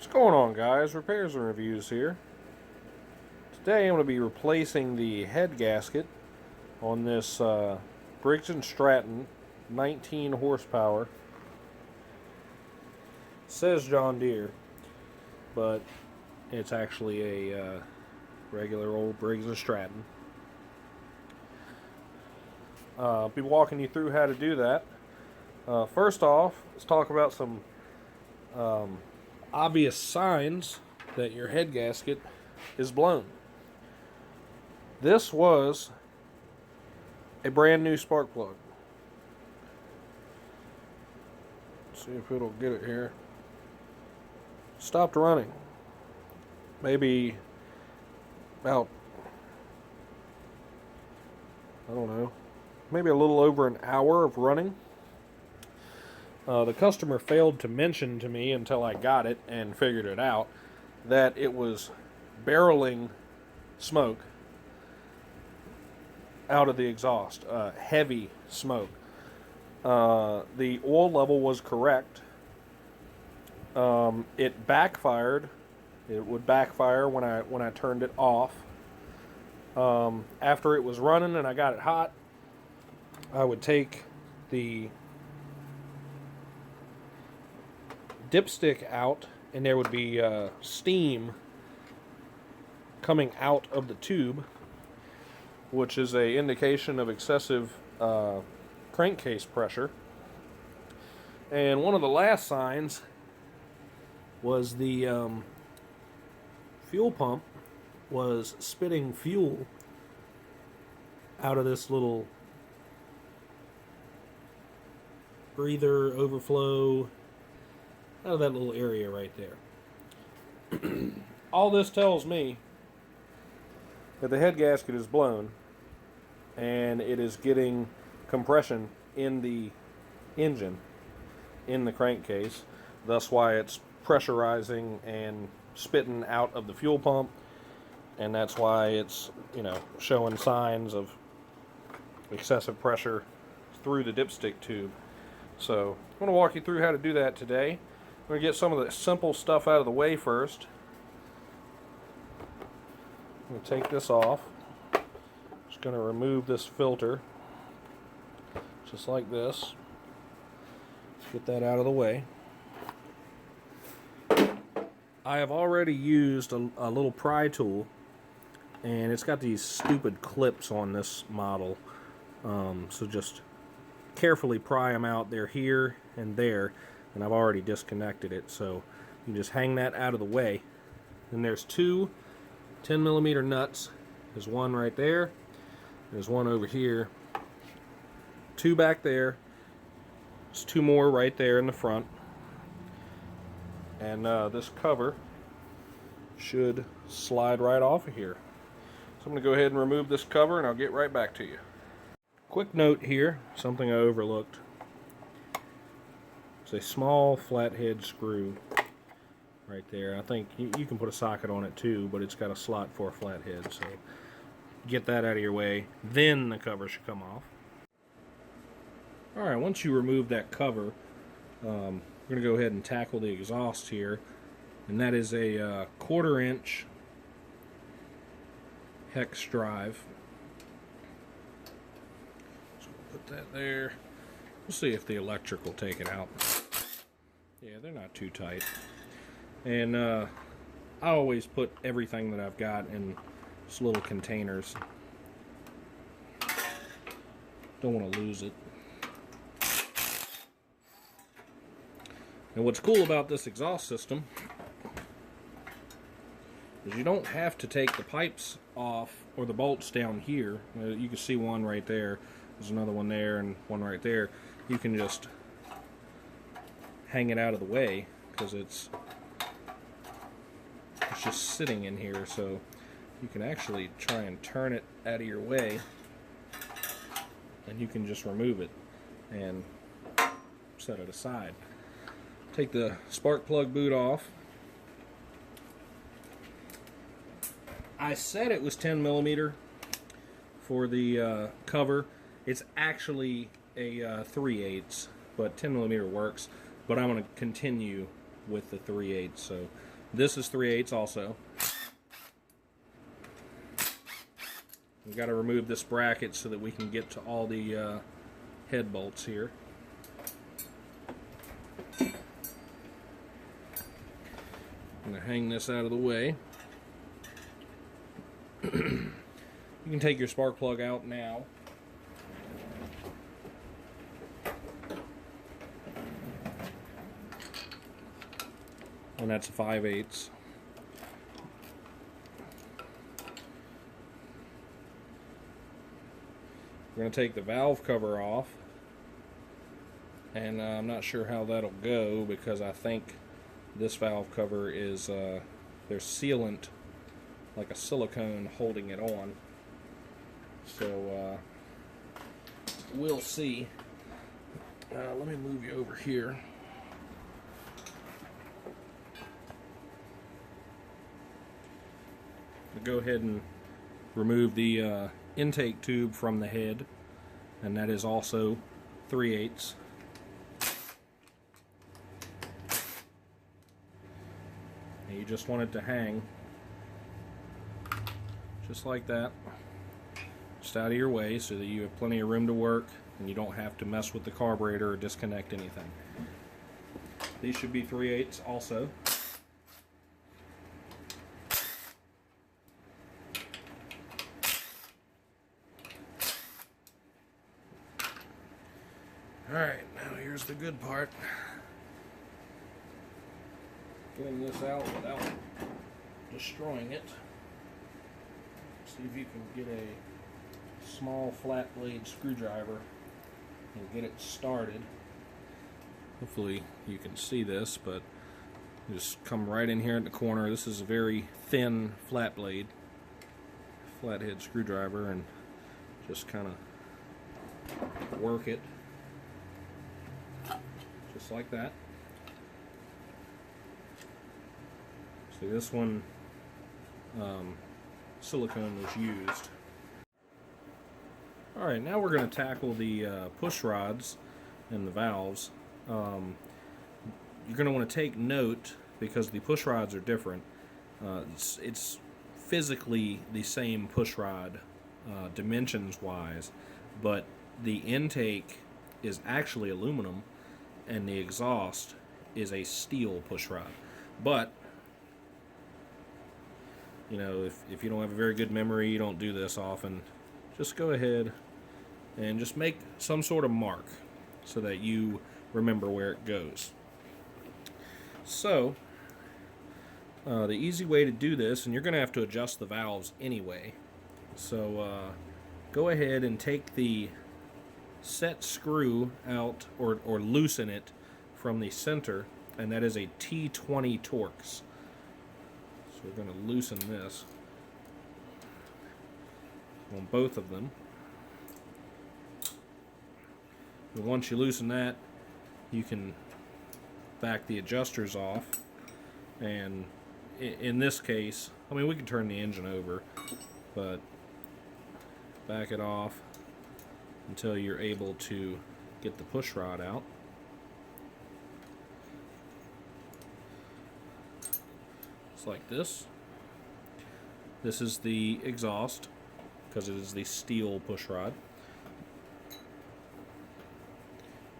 What's going on, guys? Repairs and reviews here. Today I'm going to be replacing the head gasket on this Briggs Stratton 19 horsepower. It says John Deere, but it's actually a regular old Briggs Stratton. I'll be walking you through how to do that. First off, let's talk about some obvious signs that your head gasket is blown. This was a brand new spark plug. Let's see if it'll get it here. Stopped running. Maybe about, I don't know, maybe a little over an hour of running. The customer failed to mention to me until I got it and figured it out that it was barreling smoke out of the exhaust, heavy smoke. The oil level was correct. It backfired. It would backfire when I turned it off. After it was running and I got it hot, I would take the dipstick out, and there would be steam coming out of the tube, which is an indication of excessive crankcase pressure. And one of the last signs was the fuel pump was spitting fuel out of this little breather overflow, out of that little area right there. All this tells me that the head gasket is blown and it is getting compression in the engine, in the crankcase. Thus why it's pressurizing and spitting out of the fuel pump, and that's why it's, showing signs of excessive pressure through the dipstick tube. So I'm going to walk you through how to do that today. I'm going to get some of the simple stuff out of the way first. I'm going to take this off. Just going to remove this filter, just like this. Get that out of the way. I have already used a little pry tool, and it's got these stupid clips on this model. So just carefully pry them out. They're here and there, and I've already disconnected it, so you can just hang that out of the way. Then there's two 10mm nuts. There's one right there, there's one over here, two back there, there's two more right there in the front, and this cover should slide right off of here. So I'm going to go ahead and remove this cover, and I'll get right back to you. Quick note here, something I overlooked. It's a small flathead screw right there. I think you can put a socket on it too, but it's got a slot for a flathead, so get that out of your way. Then the cover should come off. Alright, once you remove that cover, we're going to go ahead and tackle the exhaust here, and that is a 1/4 inch hex drive. So put that there. We'll see if the electric will take it out. Yeah, they're not too tight. And I always put everything that I've got in just little containers. Don't want to lose it. And what's cool about this exhaust system is you don't have to take the pipes off or the bolts down here. You can see one right there. There's another one there and one right there. You can just hang it out of the way because it's just sitting in here, so you can actually try and turn it out of your way, and you can just remove it and set it aside. Take the spark plug boot off. I said it was 10mm for the cover. It's actually a 3/8, but 10mm works. But I'm going to continue with the 3/8, so This is 3/8 also. We've got to remove this bracket so that we can get to all the head bolts here. I'm going to hang this out of the way. You can take your spark plug out now. And that's a 5/8. We're going to take the valve cover off, and I'm not sure how that'll go because I think this valve cover is there's sealant, like a silicone, holding it on. So we'll see. Let me move you over here. I'll go ahead and remove the intake tube from the head, and that is also 3/8. And you just want it to hang just like that, just out of your way so that you have plenty of room to work and you don't have to mess with the carburetor or disconnect anything. These should be 3/8 also. Alright, now here's the good part. Getting this out without destroying it. See if you can get a small flat blade screwdriver and get it started. Hopefully you can see this, but just come right in here in the corner. This is a very thin flat blade, flathead screwdriver, and just kind of work it. Just like that. See, this one, silicone was used. Alright, now we're going to tackle the push rods and the valves. You're going to want to take note because the push rods are different. It's physically the same push rod, dimensions wise, but the intake is actually aluminum and the exhaust is a steel push rod. But you know, if you don't have a very good memory, you don't do this often, just go ahead and just make some sort of mark so that you remember where it goes. So the easy way to do this, and you're going to have to adjust the valves anyway, so go ahead and take the set screw out or loosen it from the center, and that is a T20 Torx. So we're going to loosen this on both of them. And once you loosen that, you can back the adjusters off, and in this case, I mean, we can turn the engine over, but back it off until you're able to get the push rod out. Just like this. This is the exhaust because it is the steel push rod.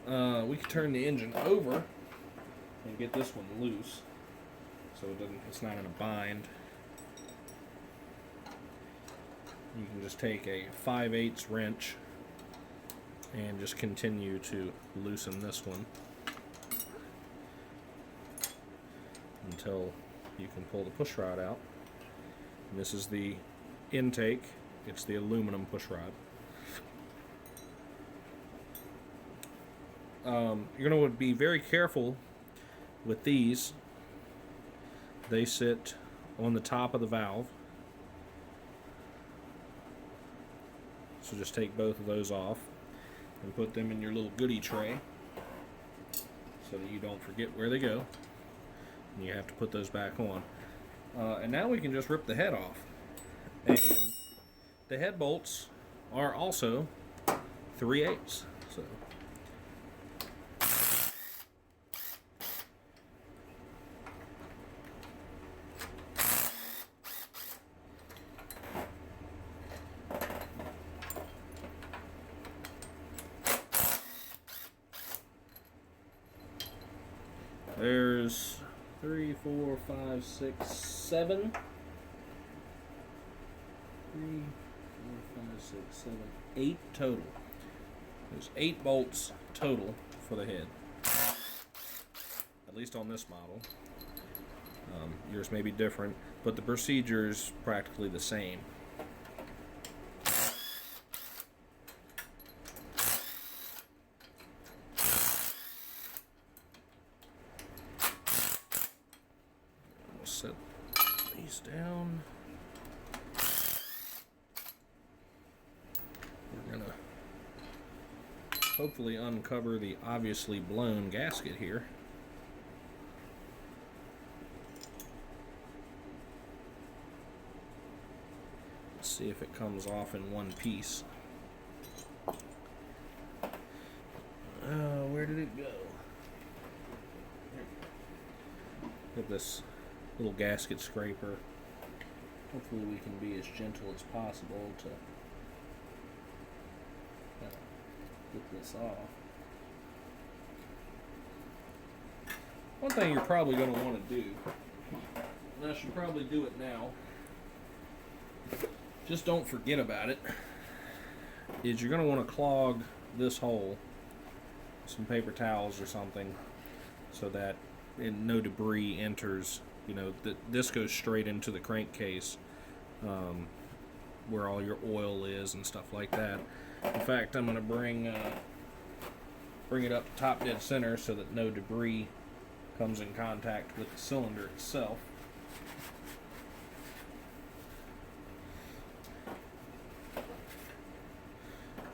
We can turn the engine over and get this one loose so it's not in a bind. You can just take a 5/8 wrench and just continue to loosen this one until you can pull the push rod out. And this is the intake. It's the aluminum push rod. You're going to be very careful with these. They sit on the top of the valve. So just take both of those off and put them in your little goodie tray so that you don't forget where they go. And you have to put those back on. And now we can just rip the head off. And the head bolts are also 3/8. So there's 3, 4, 5, 6, 7. 3, 4, 5, 6, 7, 8 total. There's 8 bolts total for the head. At least on this model. Yours may be different, but the procedure is practically the same. We'll set these down. We're going to hopefully uncover the obviously blown gasket here. See if it comes off in one piece. Where did it go? Get this little gasket scraper. Hopefully we can be as gentle as possible to get this off. One thing you're probably going to want to do, and I should probably do it now, just don't forget about it, is you're going to want to clog this hole with some paper towels or something so that no debris enters. You know, this goes straight into the crankcase where all your oil is and stuff like that. In fact, I'm going to bring it up top dead center so that no debris comes in contact with the cylinder itself.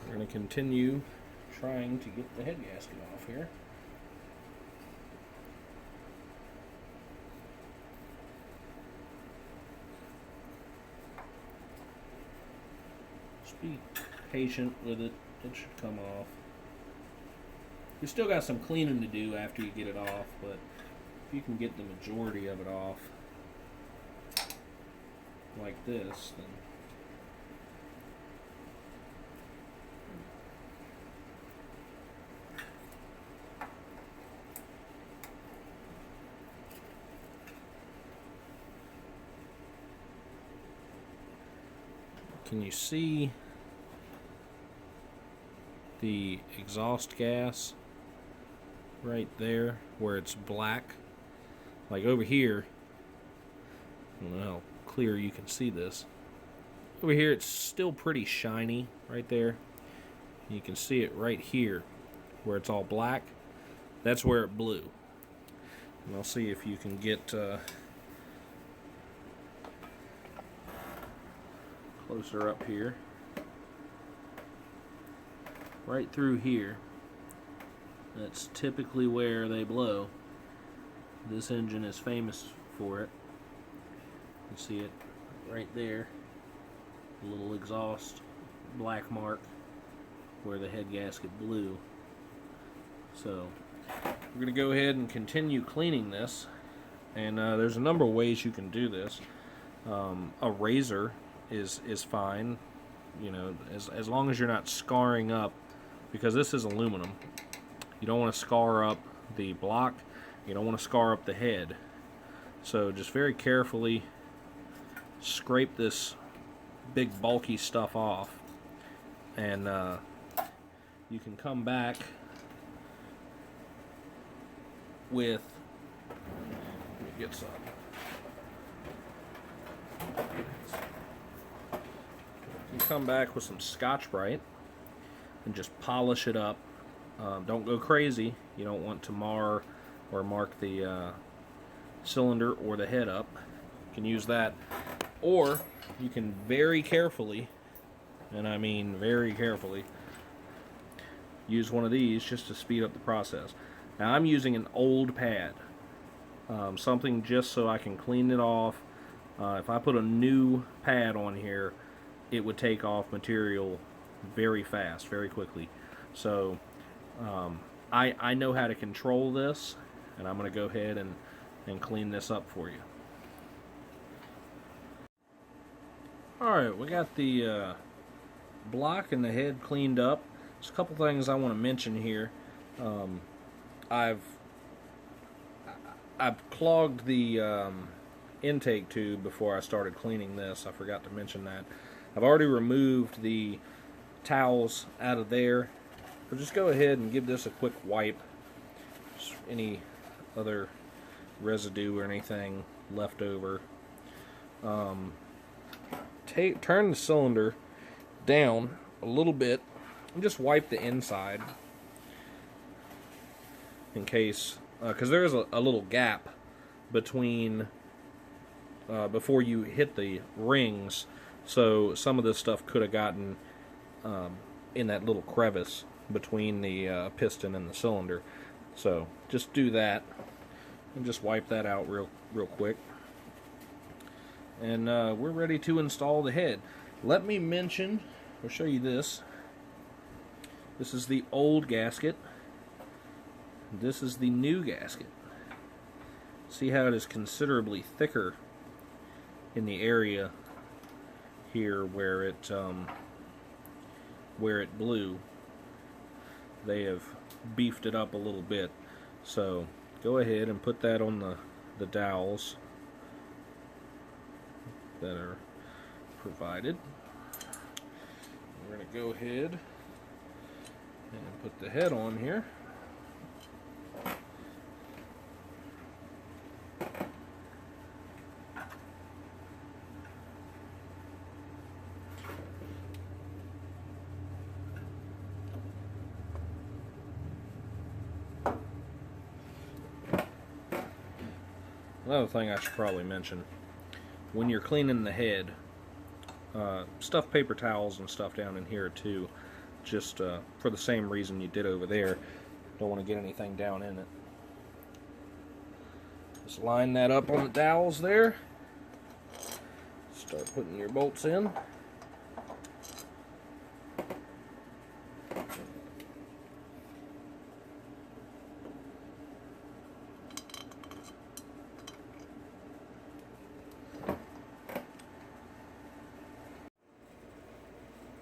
We're going to continue trying to get the head gasket off here. Just be patient with it. It should come off. You still got some cleaning to do after you get it off, but if you can get the majority of it off like this, then can you see the exhaust gas right there where it's black? Like over here, I don't know how clear you can see this. Over here it's still pretty shiny right there. You can see it right here where it's all black. That's where it blew. And I'll see if you can get closer up here. Right through here. That's typically where they blow. This engine is famous for it. You see it right there. A little exhaust black mark where the head gasket blew. So we're going to go ahead and continue cleaning this. And there's a number of ways you can do this. A razor is fine, you know, as long as you're not scarring up, because this is aluminum. You don't want to scar up the block, you don't want to scar up the head. So just very carefully scrape this big bulky stuff off, and you can come back with, let me get some. You come back with some Scotch-Brite and just polish it up. Don't go crazy. You don't want to mar or mark the cylinder or the head up. You can use that, or you can very carefully, and I mean very carefully, use one of these just to speed up the process. Now I'm using an old pad, something just so I can clean it off. If I put a new pad on here, it would take off material very fast, very quickly. So I know how to control this, and I'm going to go ahead and clean this up for you. Alright, we got the block and the head cleaned up. There's a couple things I want to mention here. I clogged the intake tube before I started cleaning this. I forgot to mention that. I've already removed the towels out of there. So just go ahead and give this a quick wipe. Just any other residue or anything left over. Turn the cylinder down a little bit and just wipe the inside in case, because there is a little gap between before you hit the rings, so some of this stuff could have gotten in that little crevice between the piston and the cylinder. So just do that and just wipe that out real quick. And we're ready to install the head. Let me mention, I'll show you this. This is the old gasket. This is the new gasket. See how it is considerably thicker in the area here where it blew. They have beefed it up a little bit. So go ahead and put that on the dowels that are provided. We're going to go ahead and put the head on here. Another thing I should probably mention, when you're cleaning the head, stuff paper towels and stuff down in here too, just for the same reason you did over there. Don't want to get anything down in it. Just line that up on the dowels there. Start putting your bolts in.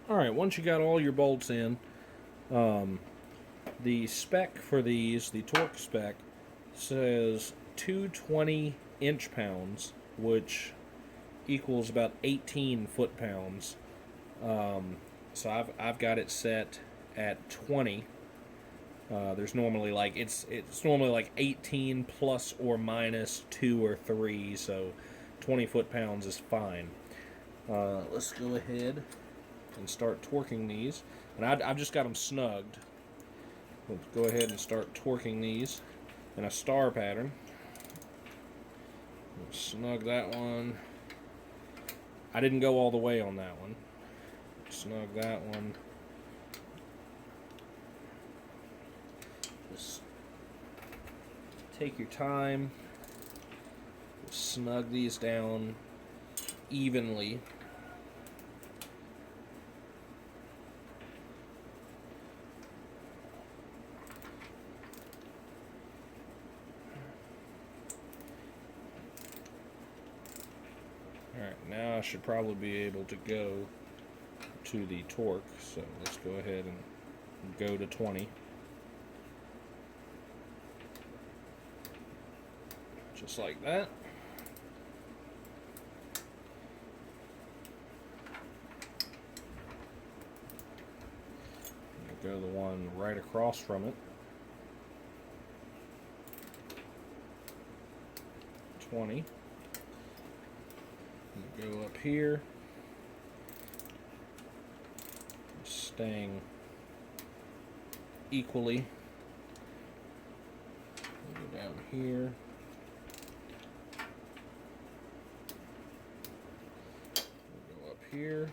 Alright, once you got all your bolts in, the spec for these, the torque spec, says 220 inch-pounds, which equals about 18 foot-pounds. So I've got it set at 20. There's normally like it's normally like 18 plus or minus 2 or 3, so 20 foot-pounds is fine. Let's go ahead and start torquing these, and I've just got them snugged. We'll go ahead and start torquing these in a star pattern. We'll snug that one. I didn't go all the way on that one. Snug that one. Just take your time. Snug these down evenly. Alright, now I should probably be able to go to the torque, so let's go ahead and go to 20. Just like that. Go the one right across from it. 20. Go up here, staying equally. Go down here. Go up here.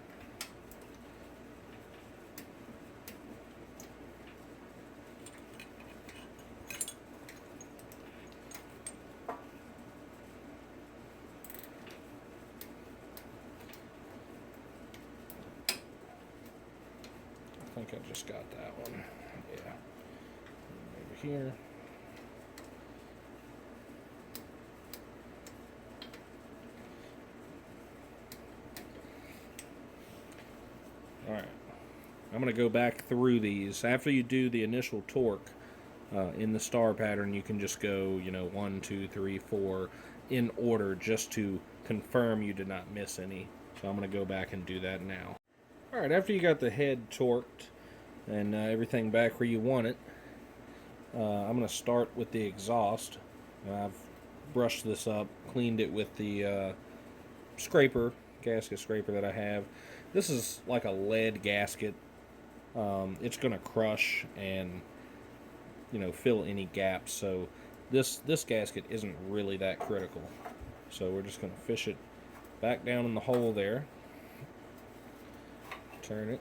I think I just got that one. Yeah. Over here. Alright. I'm going to go back through these. After you do the initial torque, In the star pattern, you can just go, 1, 2, 3, 4 in order just to confirm you did not miss any. So I'm going to go back and do that now. Alright, after you got the head torqued and everything back where you want it, I'm going to start with the exhaust. I've brushed this up, cleaned it with the gasket scraper that I have. This is like a lead gasket. It's going to crush and fill any gaps, so this gasket isn't really that critical. So we're just going to fish it back down in the hole there, turn it.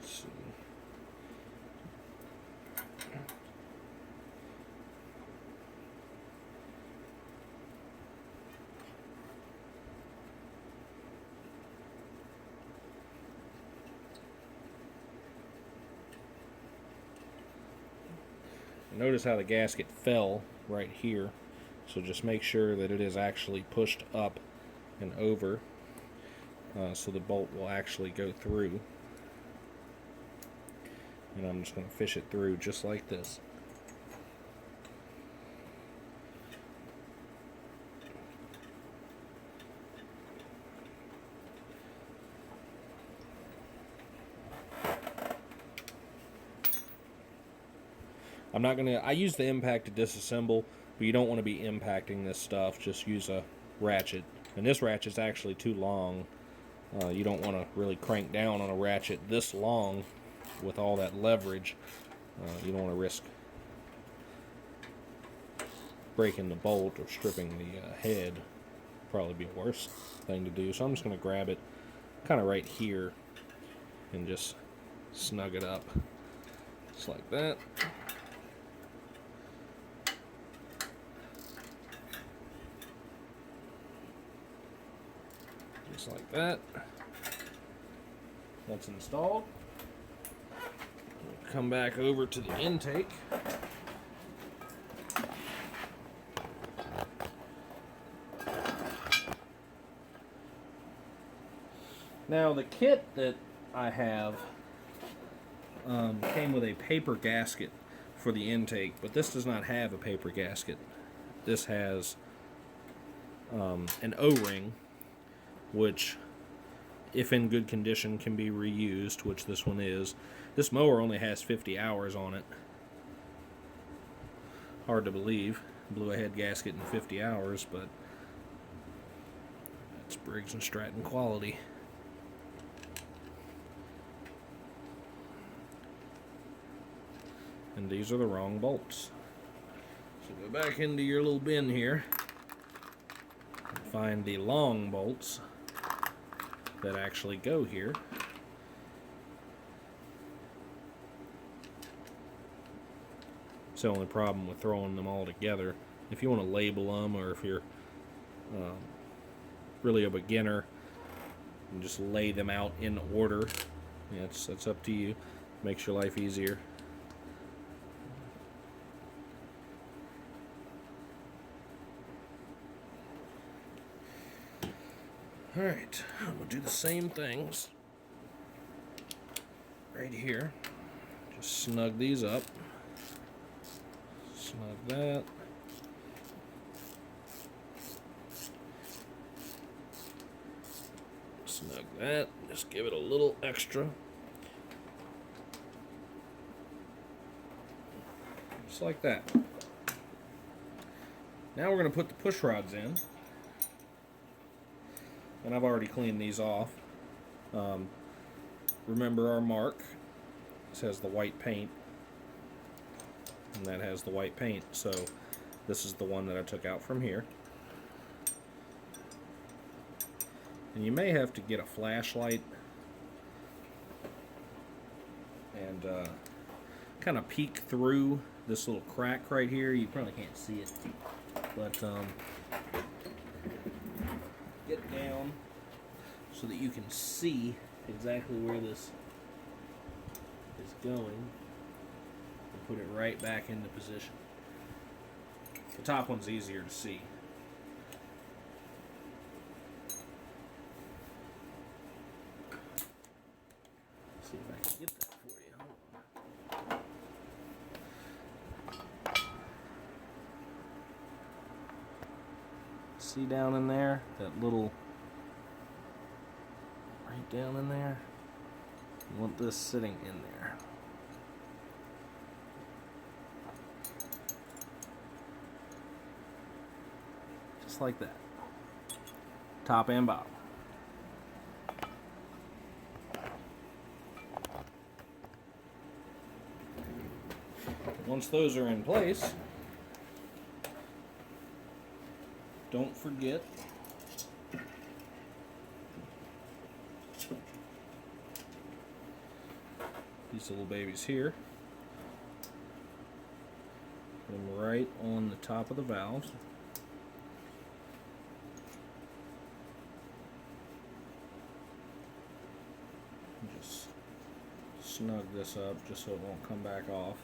Let's see. Notice how the gasket fell right here, so just make sure that it is actually pushed up and over, so the bolt will actually go through. And I'm just going to fish it through just like this. I use the impact to disassemble, but you don't want to be impacting this stuff. Just use a ratchet. And this ratchet's actually too long. You don't want to really crank down on a ratchet this long with all that leverage. You don't want to risk breaking the bolt or stripping the head. Probably be a worse thing to do. So I'm just going to grab it kind of right here and just snug it up. Just like that. Just like that. That's installed. Come back over to the intake. Now the kit that I have came with a paper gasket for the intake, but this does not have a paper gasket. This has an O-ring, which, if in good condition, can be reused, which this one is. This mower only has 50 hours on it. Hard to believe. Blew a head gasket in 50 hours, but that's Briggs Stratton quality. And these are the wrong bolts. So go back into your little bin here and find the long bolts that actually go here. It's the only problem with throwing them all together. If you want to label them, or if you're really a beginner, and just lay them out in order, that's up to you. Makes your life easier. Alright, I'm going to do the same things right here. Just snug these up. Snug that. Snug that. Just give it a little extra. Just like that. Now we're going to put the push rods in. And I've already cleaned these off. Remember our mark. This has the white paint. And that has the white paint. So this is the one that I took out from here. And you may have to get a flashlight and kind of peek through this little crack right here. You probably can't see it, but get down so that you can see exactly where this is going, and put it right back into position. The top one's easier to see. See if I can get that for you. See down in there? That little, right down in there? You want this sitting in there. Just like that. Top and bottom. Once those are in place, don't forget these little babies here. Put them right on the top of the valves. Just snug this up just so it won't come back off.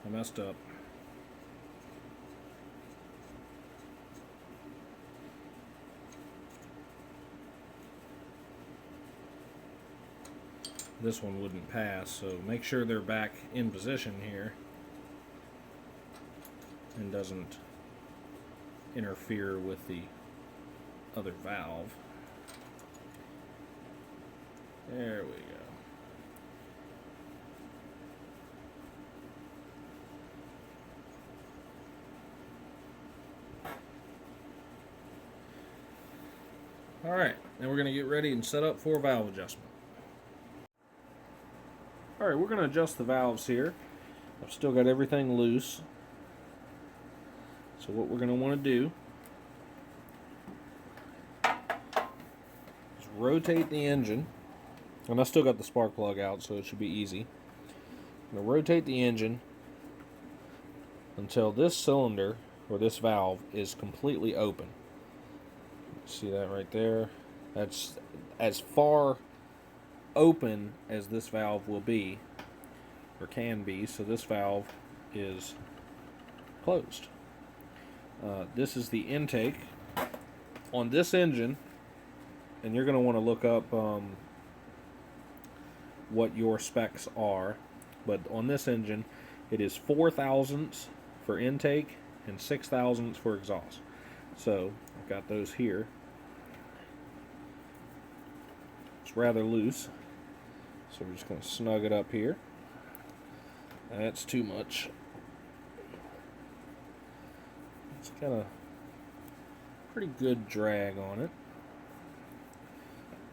I messed up. This one wouldn't pass, so make sure they're back in position here and doesn't interfere with the other valve. There we go. Alright, now we're going to get ready and set up for valve adjustment. Alright, we're going to adjust the valves here. I've still got everything loose. So what we're going to want to do is rotate the engine. And I still got the spark plug out, so it should be easy. I'm going to rotate the engine until this cylinder, or this valve, is completely open. See that right there? That's as far open as this valve will be, or can be, so this valve is closed. This is the intake on this engine, and you're going to want to look up what your specs are, but on this engine it is 4 thousandths for intake and 6 thousandths for exhaust. So I've got those here. It's rather loose, so we're just going to snug it up here. That's too much. It's got a pretty good drag on it.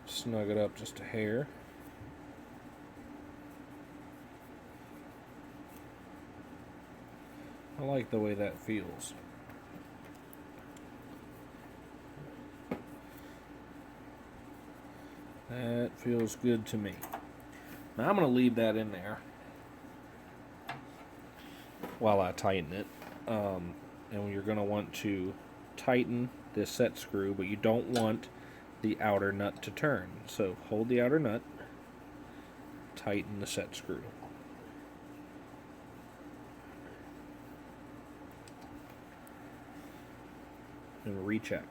Snug it up just a hair. I like the way that feels. That feels good to me. Now I'm going to leave that in there while I tighten it. And you're going to want to tighten this set screw, but you don't want the outer nut to turn. So hold the outer nut, tighten the set screw. And recheck.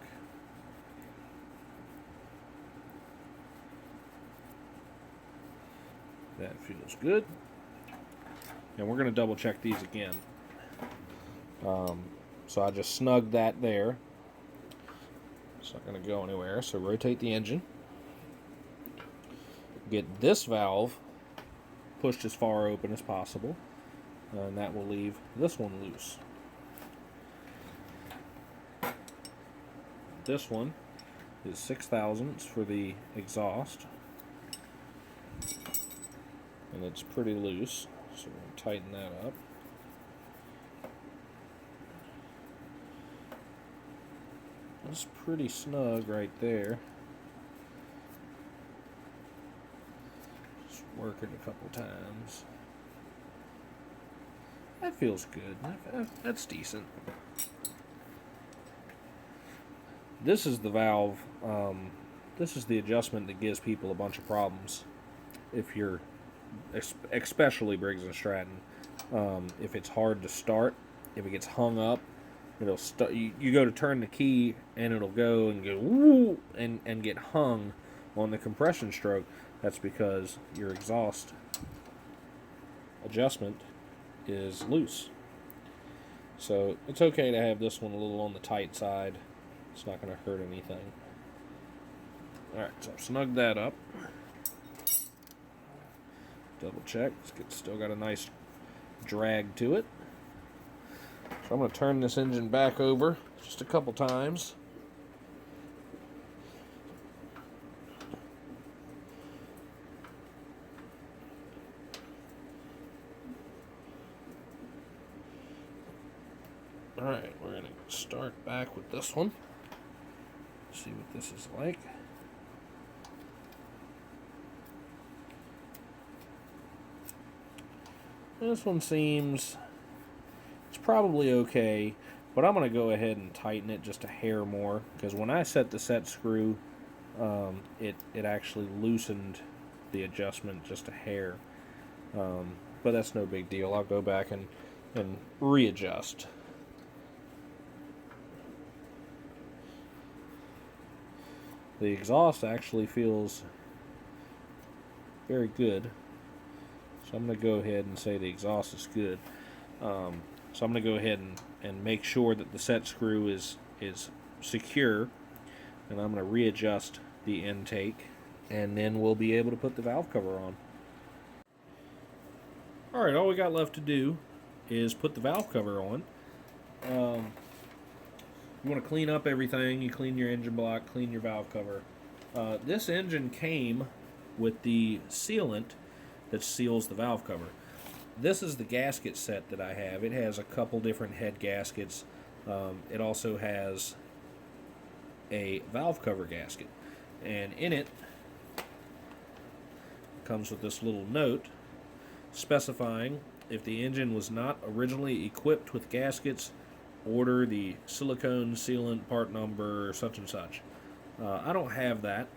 That feels good. And we're going to double check these again. So I just snugged that there. It's not going to go anywhere. So rotate the engine. Get this valve pushed as far open as possible. And that will leave this one loose. This one is 6 thousandths for the exhaust. And it's pretty loose, so we're going to tighten that up. That's pretty snug right there. Just work it a couple times. That feels good. That's decent. This is the valve. This is the adjustment that gives people a bunch of problems. If you're, especially Briggs and Stratton, if it's hard to start, if it gets hung up, it'll you go to turn the key and it'll go and go woo and get hung on the compression stroke. That's because your exhaust adjustment is loose. So it's okay to have this one a little on the tight side. It's not going to hurt anything. Alright, so I've snugged that up. Double check. It's still got a nice drag to it. So I'm going to turn this engine back over just a couple times. Alright, we're going to start back with this one. See what this is like. This one seems, it's probably okay, but I'm going to go ahead and tighten it just a hair more, because when I set the set screw, it actually loosened the adjustment just a hair. But that's no big deal. I'll go back and readjust. The exhaust actually feels very good. So I'm going to go ahead and say the exhaust is good. So I'm going to go ahead and make sure that the set screw is secure. And I'm going to readjust the intake. And then we'll be able to put the valve cover on. Alright, all we got left to do is put the valve cover on. You want to clean up everything. You clean your engine block, clean your valve cover. This engine came with the sealant that seals the valve cover. This is the gasket set that I have. It has a couple different head gaskets. It also has a valve cover gasket. And in it comes with this little note specifying if the engine was not originally equipped with gaskets, order the silicone sealant part number such and such. I don't have that,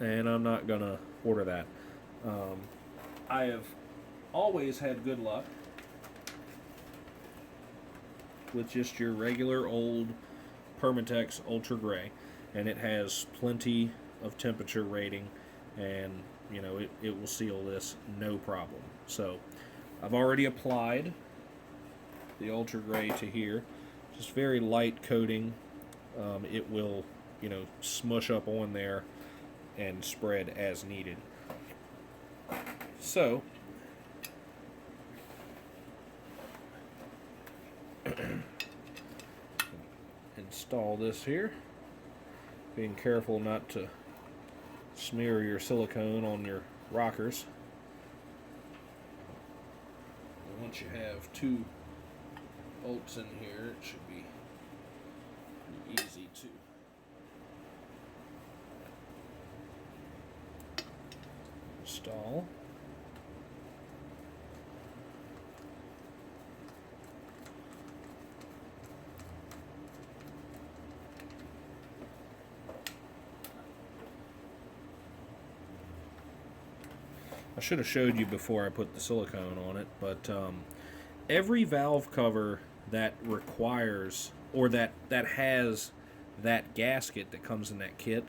and I'm not going to order that. I have always had good luck with just your regular old Permatex Ultra Gray, and it has plenty of temperature rating, and you know it will seal this no problem. So I've already applied the Ultra Gray to here, just very light coating. It will, you know, smush up on there and spread as needed. So install this here, being careful not to smear your silicone on your rockers. And once you have two bolts in here, it should be pretty easy to install. I should have showed you before I put the silicone on it, but every valve cover that requires, or that has that gasket that comes in that kit,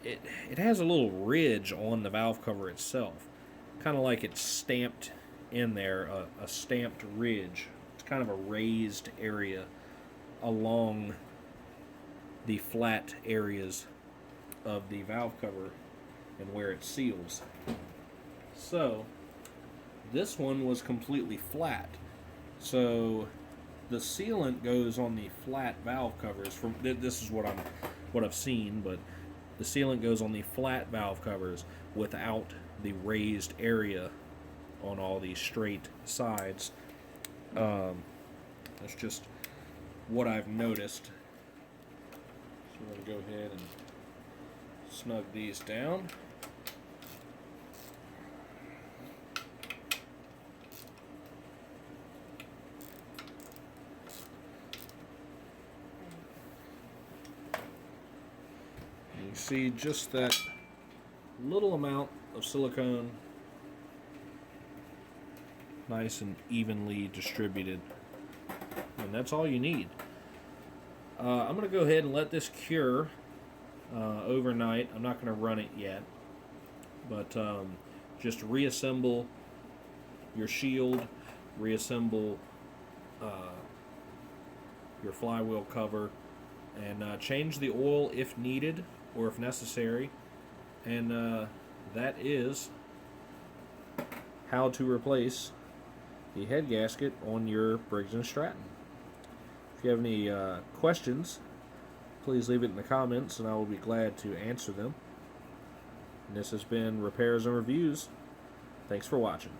it has a little ridge on the valve cover itself, kind of like it's stamped in there, a stamped ridge. It's kind of a raised area along the flat areas of the valve cover and where it seals. So this one was completely flat, so the sealant goes on the flat valve covers. From this is what I've seen, but the sealant goes on the flat valve covers without the raised area on all these straight sides. That's just what I've noticed. So we're going to go ahead and snug these down. You see just that little amount of silicone, nice and evenly distributed, and that's all you need. I'm going to go ahead and let this cure overnight. I'm not going to run it yet, but just reassemble your shield, reassemble your flywheel cover, and change the oil if needed or if necessary. And that is how to replace the head gasket on your Briggs Stratton. If you have any questions, please leave it in the comments and I will be glad to answer them. And this has been Repairs and Reviews. Thanks for watching.